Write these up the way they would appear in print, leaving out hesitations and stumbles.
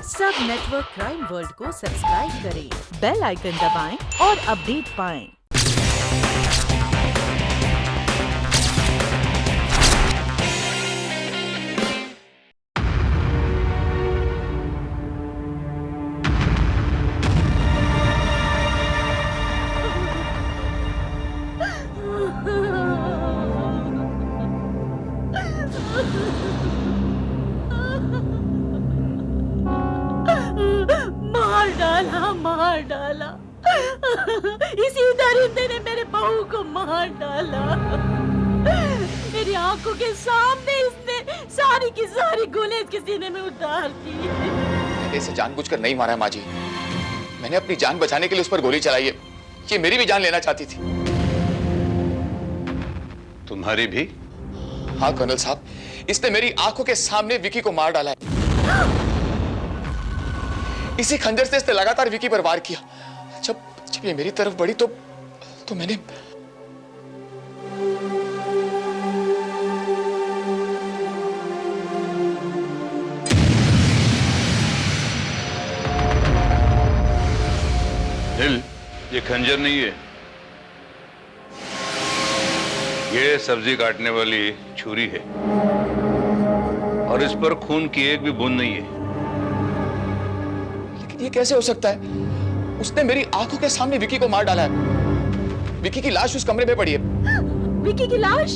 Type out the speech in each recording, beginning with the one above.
सब network crime world को subscribe करें, बेल आइकन दबाएं और अपडेट पाएं। मार डाला इसी दरिंदे ने मेरे बहू को मार डाला। मेरी आंखों के सामने इसने सारी की सारी गोलियां इसके सीने में उतार दी। मैंने इसे जानबूझकर नहीं मारा है माँ जी। मैंने अपनी जान बचाने के लिए उस पर गोली चलाई है। ये मेरी भी जान लेना चाहती थी। तुम्हारी भी? हाँ कर्नल साहब, इसने मेरी आंखों के सामने विकी को मार डाला है। इसी खंजर से इसने लगातार विकी पर वार किया। जब ये मेरी तरफ बढ़ी तो मैंने दिल, ये खंजर नहीं है, ये सब्जी काटने वाली छुरी है और इस पर खून की एक भी बूंद नहीं है। ये कैसे हो सकता है? उसने मेरी आंखों के सामने विकी को मार डाला है। विकी की लाश उस कमरे में पड़ी है। विकी की लाश?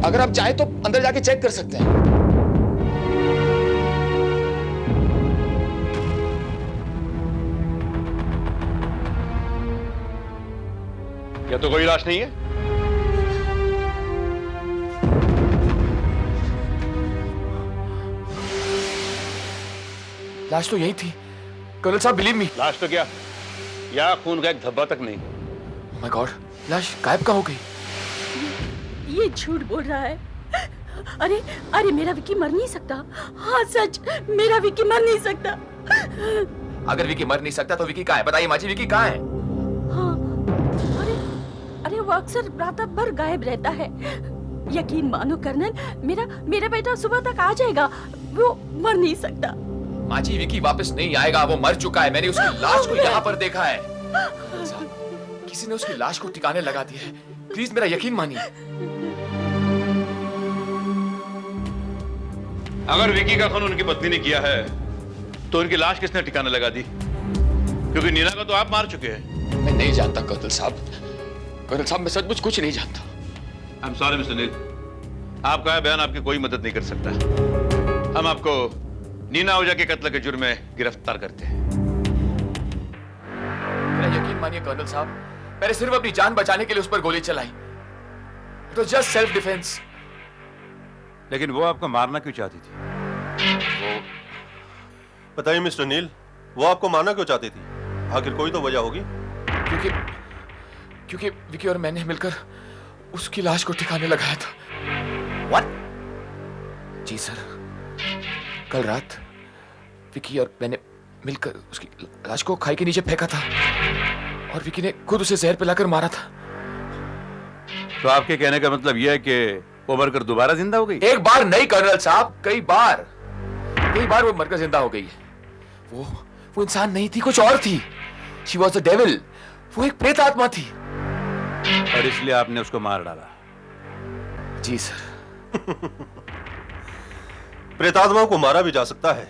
अगर आप चाहे तो अंदर जाके चेक कर सकते हैं। क्या तो कोई लाश नहीं है? लाश तो यही थी कर्नल साहब, बिलीव मी। लाश तो क्या, या खून का एक धब्बा तक नहीं। माय गॉड, लाश गायब कहाँ हो गई? ये झूठ बोल रहा है। अरे मेरा विकी मर नहीं सकता। हाँ सच, मेरा विकी मर नहीं सकता। अगर विकी मर नहीं सकता तो विकी कहाँ है? बताइए माँ जी, विकी कहाँ है? हाँ, अरे वो अक्सर रात भर गायब रहता है। यकीन मानो कर्नल, मेरा बेटा सुबह तक आ जाएगा। वो मर नहीं सकता। माँ जी, विकी वापस नहीं आएगा, वो मर चुका है। मैंने उसकी लाश को यहाँ पर देखा है। किसी ने उसकी लाश को ठिकाने लगा दिया है। प्लीज मेरा यकीन मानिए। अगर विकी का खून उनकी पत्नी ने किया है तो उनकी लाश किसने ठिकाने लगा दी? क्योंकि नीना को तो आप मार चुके हैं। मैं नहीं जानता कर्नल साहब। कर्नल साहब, मैं सचमुच कुछ नहीं जानता। आई एम सॉरी मिस्टर नील, आपका बयान आपकी कोई मदद नहीं कर सकता। हम आपको नीना ओझा के कत्ल के जुर्म में गिरफ्तार करते हैं। मेरा यकीन मानिए कर्नल साहब, मैंने सिर्फ अपनी जान बचाने के लिए उस पर गोली चलाई। It was just self defence. लेकिन वो आपको मारना क्यों चाहती थी? वो बताइए मिस्टर नील, वो आपको मारना क्यों चाहती थी? आखिर कोई तो वजह होगी। क्योंकि विकी और मैंने मिलकर उसकी लाश को ठिकाने लगाया था। What? जी सर, कल रात विकी और मैंने मिलकर उसकी लाश को खाई के नीचे फेंका था और विकी ने खुद उसे जहर पिलाकर मारा था। तो आपके कहने का मतलब यह है कि वो मरकर दोबारा जिंदा हो गई? एक बार नहीं कर्नल साहब, कई बार वो मरकर जिंदा हो गई है। वो इंसान नहीं थी, कुछ और थी। She was a devil। वो एक प्रेत आत्मा थी। और इसलिए आपने उसको मार डाला? जी सर। प्रेतात्माओं को मारा भी जा सकता है,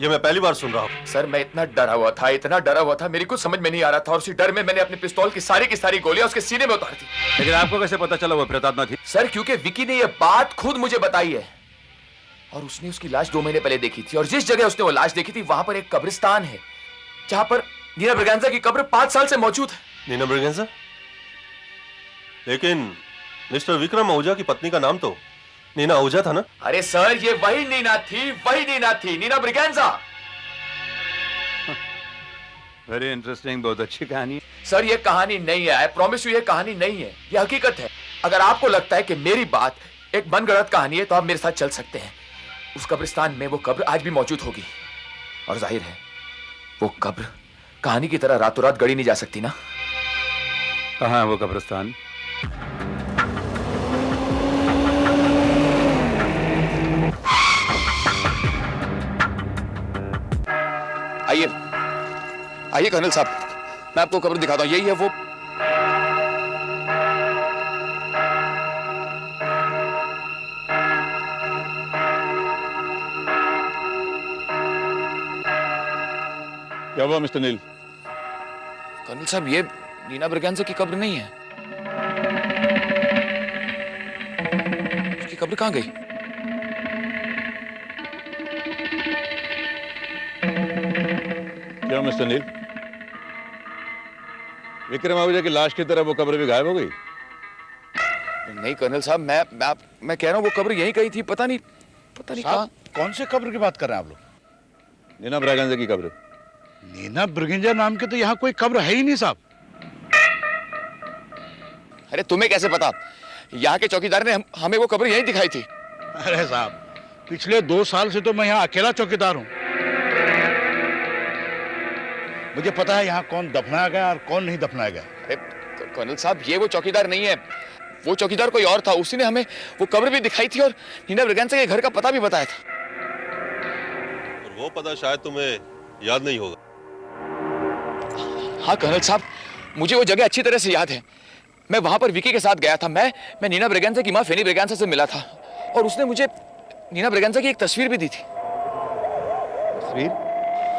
ये मैं पहली बार सुन रहा हूं। सर, मैं इतना डरा हुआ था, मेरी कुछ समझ में नहीं आ रहा था और उसी डर में मैंने अपने पिस्तौल की सारी गोलियां उसके सीने में उतार दी। लेकिन आपको कैसे पता चला वो प्रेतात्मा थी? सर, क्योंकि विकी ने यह बात खुद मुझे बताई है और उसने उसकी लाश 2 महीने पहले देखी थी और जिस जगह उसने वो लाश देखी थी वहां पर एक कब्रिस्तान है जहां पर नीना ब्रिगेंजा की कब्र 5 साल से मौजूद है। नीना ब्रिगेंजा? लेकिन मिस्टर विक्रम ओझा की पत्नी का नाम तो नीना ओझा था ना? अरे सर, ये वही नीना थी, नीना ब्रिगेंजा। वेरी इंटरेस्टिंग, बहुत अच्छी कहानी है। सर, ये कहानी नहीं है, आई प्रॉमिस यू, ये कहानी नहीं है, ये हकीकत है। अगर आपको लगता है कि मेरी बात एक मनगढ़ंत कहानी है तो आप मेरे साथ चल सकते हैं। उस कब्रिस्तान में वो कब्र आज भी मौजूद होगी और जाहिर है वो कब्र कहानी की तरह रातों रात गढ़ी नहीं जा सकती ना। कहाँ है वो कब्रिस्तान? आइए आइए कर्नल साहब, मैं आपको कब्र दिखाता हूँ। यही है वो। क्या हुआ मिस्टर नील? कर्नल साहब, ये नीना ब्रगैंजा की कब्र नहीं है। उसकी कब्र कहाँ गई? क्या मिस्टर नील, विक्रम आहूजा की लाश की तरह वो कब्र भी गायब हो गई? नहीं कर्नल साहब, मैं कह रहा हूँ वो कब्र यहीं गई थी। पता नहीं कहाँ। कौन से कब्र की बात कर रहे हैं आप लोग? नीना ब्रागंजा की कब्र। नीना ब्रिगेंजा नाम के तो यहाँ कोई कब्र है ही नहीं साहब। अरे तुम्हें कैसे पता? यहाँ के चौकीदार ने हमें वो कब्र यहीं दिखाई थी। अरे साहब, पिछले 2 साल से तो मैं यहाँ अकेला चौकीदार हूँ। मुझे पता है यहाँ कौन दफनाया गया और कौन नहीं दफनाया गया। अरे कर्नल साहब, ये वो चौकीदार नहीं है। वो चौकीदार कोई और था। उसी ने हमें वो कब्र भी दिखाई थी और नीना ब्रगैंजा के घर का पता भी बताया था। और वो पता शायद तुम्हें याद नहीं होगा। हाँ कर्नल साहब, मुझे वो जगह अच्छी तरह से याद है। मैं वहां पर विकी के साथ गया था। मैं नीना ब्रगैंजा की माँ फेनी ब्रगैंजा से मिला था और उसने मुझे नीना ब्रगैंजा की एक तस्वीर भी दी थी। तस्वीर?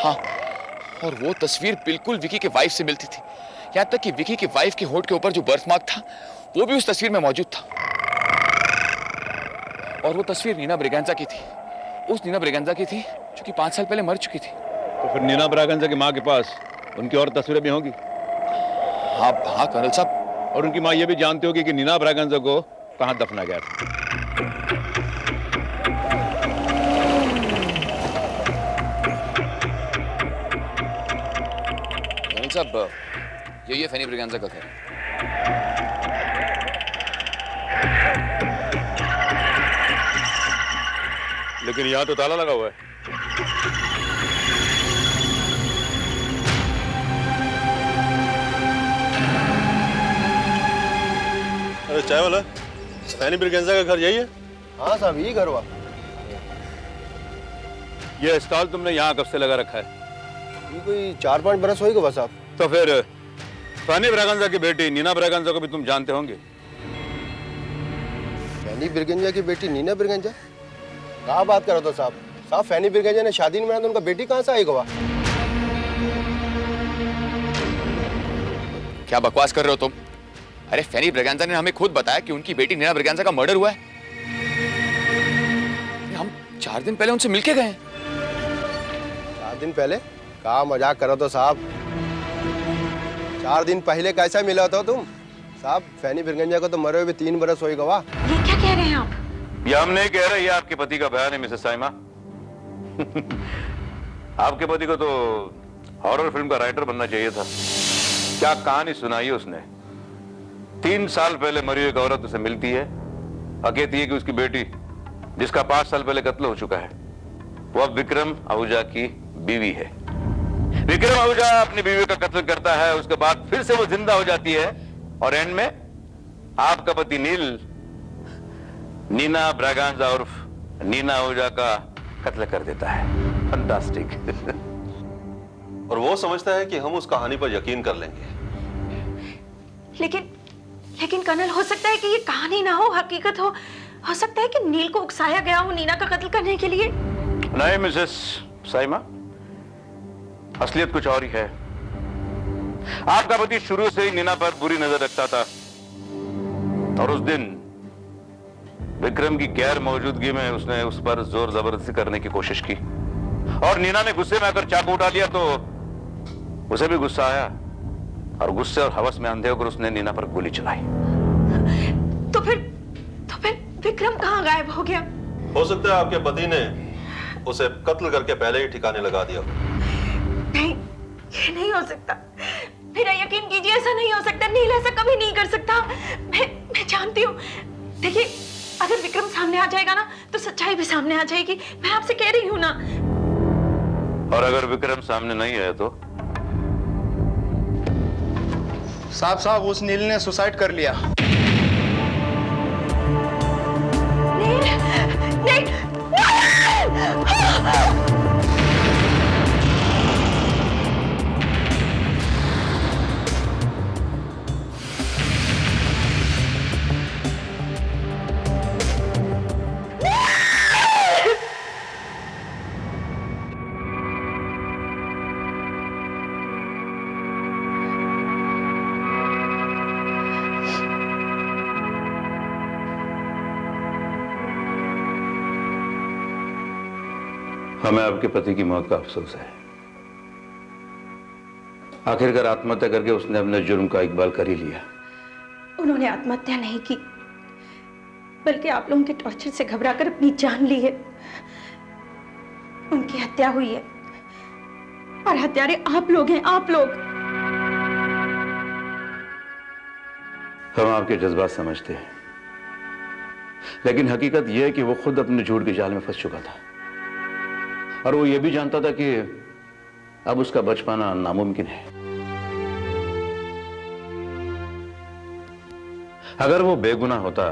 हाँ, और वो तस्वीर बिल्कुल विकी के वाइफ से मिलती थी। यहाँ तक कि विकी की वाइफ के होठ के ऊपर जो बर्थमार्क था वो भी उस तस्वीर में मौजूद था। और वो तस्वीर नीना ब्रगैंजा की थी। उस नीना ब्रगैंजा की थी जो कि 5 साल पहले मर चुकी थी। तो फिर नीना ब्रागंजा की माँ के पास उनकी और तस्वीरें भी होंगी? हाँ हाँ कर्नल साहब। और उनकी माँ ये भी जानती होगी कि नीना ब्रागंजा को कहाँ दफना गया था। कर्नल साहब, यही है फेनी ब्रगैंजा का घर। लेकिन यहाँ तो ताला लगा हुआ है। अरे चाय वाला, फैनी ब्रिगेंजा का घर यही है? हाँ साहब, यही घर हुआ। ये स्टॉल तुमने यहाँ कब से लगा रखा है? ये कोई 4-5 बरस होएगा बस साहब। तो फिर फैनी ब्रागंजा की बेटी नीना ब्रागंजा को भी तुम जानते होंगे? फैनी ब्रिगेंजा की बेटी नीना ब्रिगेंजा? कहाँ बात कर रहे हो साहब? साहब, फैनी ब्रिगेंजा ने शादी नहीं मनाया तो उनका बेटी कहाँ से आएगा? क्या बकवास कर रहे हो तुम? अरे फेनी ब्रगैंजा ने हमें खुद बताया कि उनकी बेटी नीना ब्रगैंजा का मर्डर हुआ है। हम 4 दिन पहले उनसे मिलके गए हैं। 4 दिन पहले? कहाँ मजाक कर रहे हो साहब? 4 दिन पहले कैसा मिला था तुम? साहब, फैनी ब्रिगेंजा को तो मरे हुए 3 बरस होएगा। ये क्या कह रहे हैं आप? ये हम नहीं कह रहे, ये आपके पति का बयान है मिसेस साइमा। आपके पति को तो हॉरर फिल्म का राइटर बनना चाहिए था। क्या कहानी सुनाई है उसने। 3 साल पहले मरी हुई एक औरत उसे मिलती है और कहती है कि उसकी बेटी, जिसका 5 साल पहले कत्ल हो चुका है, वो अब विक्रम आहूजा की बीवी है। विक्रम आहूजा अपनी बीवी का कत्ल करता है, उसके बाद फिर से वो जिंदा हो जाती है और एंड में आपका पति नील नीना ब्रागंजा उर्फ नीना आहूजा का कत्ल कर देता है। फंटास्टिक। और वो समझता है कि हम उस कहानी पर यकीन कर लेंगे। लेकिन कर्नल, हो सकता है कि ये कहानी ना हो, हकीकत हो सकता है कि नील को उकसाया गया हो नीना का कत्ल करने के लिए। नहीं मिसेस साइमा, असलियत कुछ और ही है। आपका पति शुरू से ही नीना पर बुरी नजर रखता था और उस दिन विक्रम की गैर मौजूदगी में उसने उस पर जोर जबरदस्ती करने की कोशिश की और नीना ने गुस्से में आकर चाकू उठा लिया तो उसे भी गुस्सा आया और गुस्से और हवस में अंधे होकर उसने नीना पर गोली चलाई। तो फिर विक्रम कहाँ गायब हो गया? हो सकता है आपके पति ने उसे कत्ल करके पहले ही ठिकाने लगा दिया। नहीं, ये नहीं हो सकता। मेरा यकीन कीजिए, ऐसा नहीं हो सकता। नील ऐसा कभी नहीं कर सकता। मैं जानती हूँ। देखिए, अगर विक्रम सामने आ जाएगा ना तो सच्चाई भी सामने आ जाएगी। मैं आपसे कह रही हूँ ना। और अगर विक्रम सामने नहीं आया तो? साहब, उस नील ने सुसाइड कर लिया। नील! हमें आपके पति की मौत का अफसोस है। आखिरकार आत्महत्या करके उसने अपने जुर्म का इकबाल कर ही लिया। उन्होंने आत्महत्या नहीं की, बल्कि आप लोगों के टॉर्चर से घबराकर अपनी जान ली है। उनकी हत्या हुई है और हत्यारे आप लोग हैं, आप लोग। हम आपके जज्बात समझते हैं, लेकिन हकीकत यह है कि वो खुद अपने झूठ के जाल में फंस चुका था और वो ये भी जानता था कि अब उसका बच पाना नामुमकिन है। अगर वो बेगुनाह होता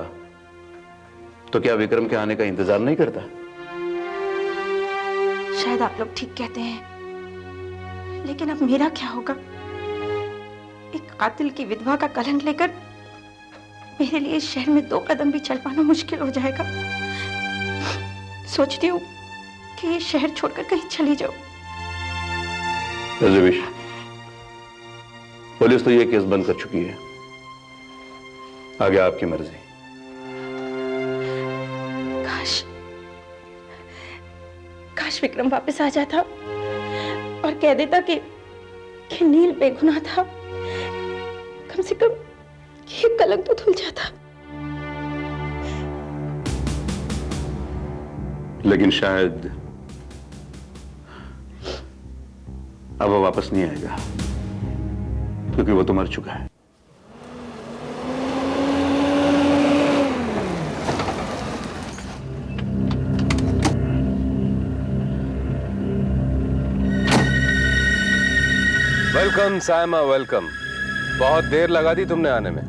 तो क्या विक्रम के आने का इंतजार नहीं करता? शायद आप लोग ठीक कहते हैं, लेकिन अब मेरा क्या होगा? एक कातिल की विधवा का कलंक लेकर मेरे लिए इस शहर में 2 कदम भी चल पाना मुश्किल हो जाएगा। सोचती हूँ कि ये शहर छोड़कर कहीं चली जाऊं। रजवीश, पुलिस तो ये केस बंद कर चुकी है, आगे आपकी मर्जी। काश विक्रम वापस आ जाता और कह देता कि नील बेगुनाह था। कम से कम ये कलंक तो धुल जाता। लेकिन शायद अब वो वापस नहीं आएगा, क्योंकि वो तो मर चुका है। Welcome Saima, welcome. बहुत देर लगा दी तुमने आने में।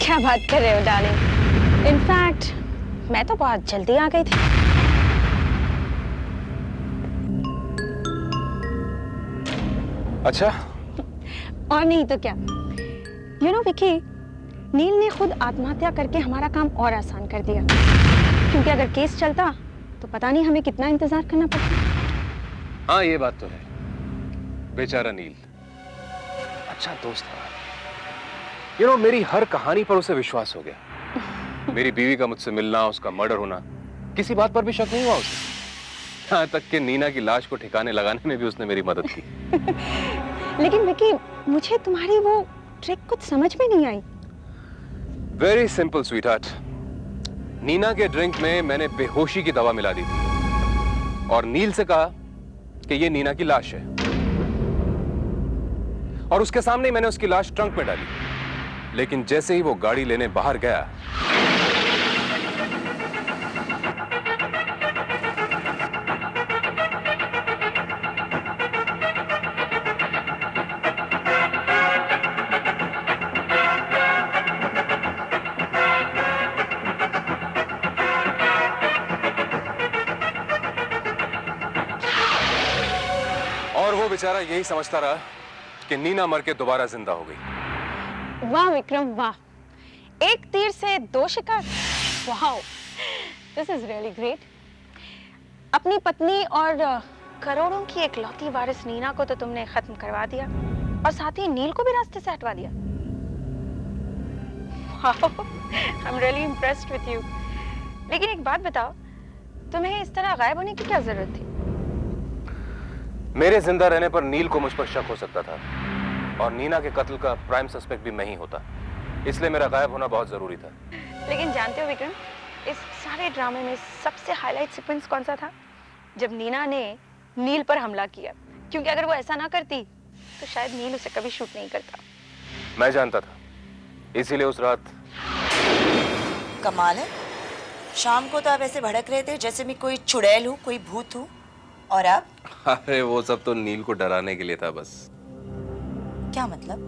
क्या बात कर रहे हो डार्लिंग? इनफैक्ट मैं तो बहुत जल्दी आ गई थी। अच्छा, और नहीं तो क्या। यू नो विकी, नील ने खुद आत्महत्या करके हमारा काम और आसान कर दिया, क्योंकि अगर केस चलता तो पता नहीं हमें कितना इंतजार करना पड़ता। हाँ ये बात तो है। बेचारा नील अच्छा दोस्त था। यू नो, मेरी हर कहानी पर उसे विश्वास हो गया। मेरी बीवी का मुझसे मिलना, उसका मर्डर होना, किसी बात पर भी शक नहीं हुआ उसे। यहाँ तक कि नीना की लाश को ठिकाने लगाने में भी उसने मेरी मदद की। लेकिन विकी, मुझे तुम्हारी वो ट्रिक कुछ समझ में नहीं आई। Very simple sweetheart. नीना के ड्रिंक में मैंने बेहोशी की दवा मिला दी थी और नील से कहा कि ये नीना की लाश है, और उसके सामने ही मैंने उसकी लाश ट्रंक में डाली। लेकिन जैसे ही वो गाड़ी लेने बाहर गया, और वो बेचारा यही समझता रहा कि नीना मर के दोबारा जिंदा हो गई। वाह विक्रम वाह, एक तीर से 2 शिकार। वाह, दिस इज रियली ग्रेट। अपनी पत्नी और करोड़ों की एकलौती वारिस नीना को तो तुमने खत्म करवा दिया, और साथ ही नील को भी रास्ते से हटवा दिया। I am really impressed with you. लेकिन एक बात बताओ, तुम्हें इस तरह गायब होने की क्या जरूरत थी? मेरे जिंदा रहने पर नील को मुझ पर शक हो सकता था, और नीना के कत्ल का प्राइम सस्पेक्ट भी मैं ही होता, इसलिए मेरा गायब होना बहुत जरूरी था। लेकिन जानते हो विक्रम, इस सारे ड्रामे में सबसे हाईलाइट सीक्वेंस कौन सा था? जब नीना ने नील पर हमला किया, क्योंकि अगर वो ऐसा ना करती तो शायद नील उसे कभी शूट नहीं करता। मैं जानता था, इसीलिए उस रात। कमाल है, शाम को तो आप ऐसे भड़क रहे थे जैसे मैं कोई चुड़ैल हूँ, कोई भूत हूँ, और आप? अरे वो सब तो नील को डराने के लिए था बस। क्या मतलब?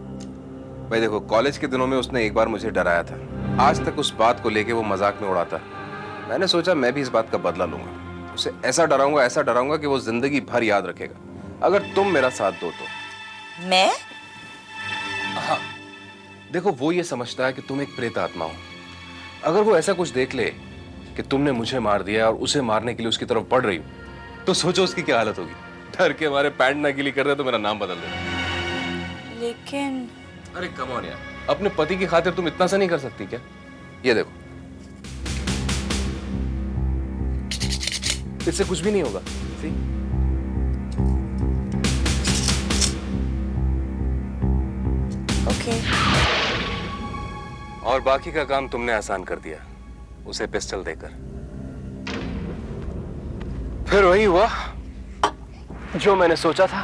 भाई देखो, कॉलेज के दिनों में उसने एक बार मुझे डराया था। आज तक उस बात को लेके वो मजाक में उड़ाता। मैंने सोचा मैं भी इस बात का बदला लूंगा, उसे ऐसा डराऊंगा कि वो जिंदगी भर याद रखेगा, अगर तुम मेरा साथ दो तो। मैं? हाँ, देखो वो ये समझता है कि तुम एक प्रेत आत्मा हो। अगर वो ऐसा कुछ देख ले कि तुमने मुझे मार दिया और उसे मारने के लिए उसकी तरफ बढ़ रही हो, तो सोचो उसकी क्या हालत होगी। डर के हमारे पैंट ना गिली कर रहे तो मेरा नाम बदल दे। लेकिन अरे कम ऑन यार, अपने पति की खातिर तुम इतना सा नहीं कर सकती क्या? ये देखो। इससे कुछ भी नहीं होगा। सी? ओके। और बाकी का काम तुमने आसान कर दिया, उसे पिस्टल देकर। फिर वही हुआ जो मैंने सोचा था।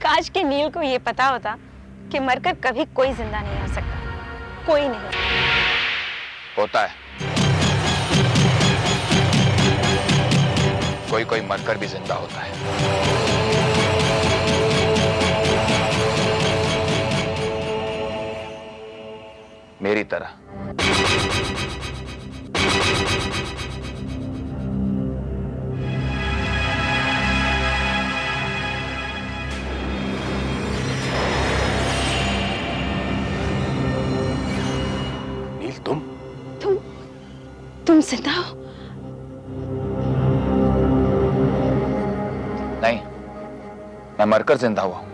काश के नील को ये पता होता कि मरकर कभी कोई जिंदा नहीं हो सकता, कोई नहीं। होता है, कोई कोई मरकर भी जिंदा होता है। मेरी तरह। नील, तुम जिंदा हो? नहीं, मैं मरकर जिंदा हुआ हूं,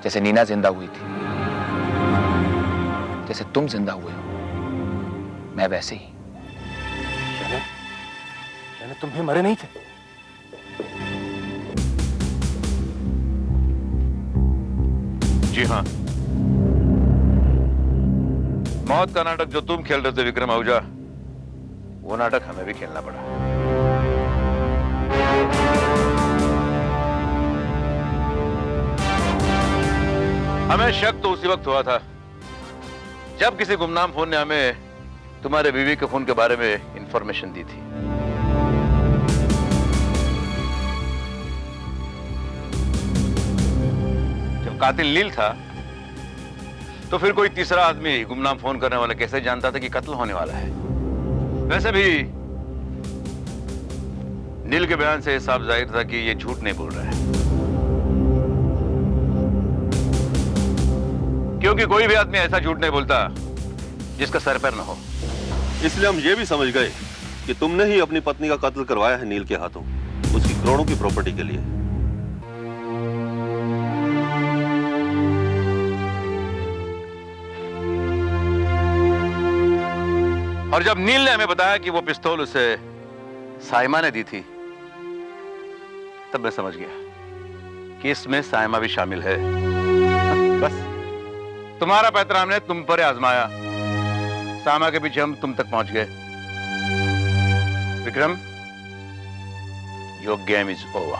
जैसे नीना जिंदा हुई थी, जैसे तुम जिंदा हुए हो, मैं वैसे ही। यानी तुम भी मरे नहीं थे? जी हाँ, मौत का नाटक जो तुम खेल रहे थे विक्रम आहूजा, वो नाटक हमें भी खेलना पड़ा। हमें शक तो उसी वक्त हुआ था जब किसी गुमनाम फोन ने हमें तुम्हारे बीवी के खून के बारे में इंफॉर्मेशन दी थी। जब कातिल नील था तो फिर कोई तीसरा आदमी गुमनाम फोन करने वाला कैसे जानता था कि कत्ल होने वाला है? वैसे भी नील के बयान से साफ जाहिर था कि ये झूठ नहीं बोल रहा है, क्योंकि कोई भी आदमी ऐसा झूठ नहीं बोलता जिसका सर पैर न हो। इसलिए हम ये भी समझ गए कि तुमने ही अपनी पत्नी का कत्ल करवाया है नील के हाथों, उसकी करोड़ों की प्रॉपर्टी के लिए। और जब नील ने हमें बताया कि वो पिस्तौल उसे साइमा ने दी थी, तब मैं समझ गया कि इसमें साइमा भी शामिल है। बस तुम्हारा पैतरा हमने तुम पर आजमाया, साइमा के पीछे हम तुम तक पहुंच गए। Vikram, your game is over.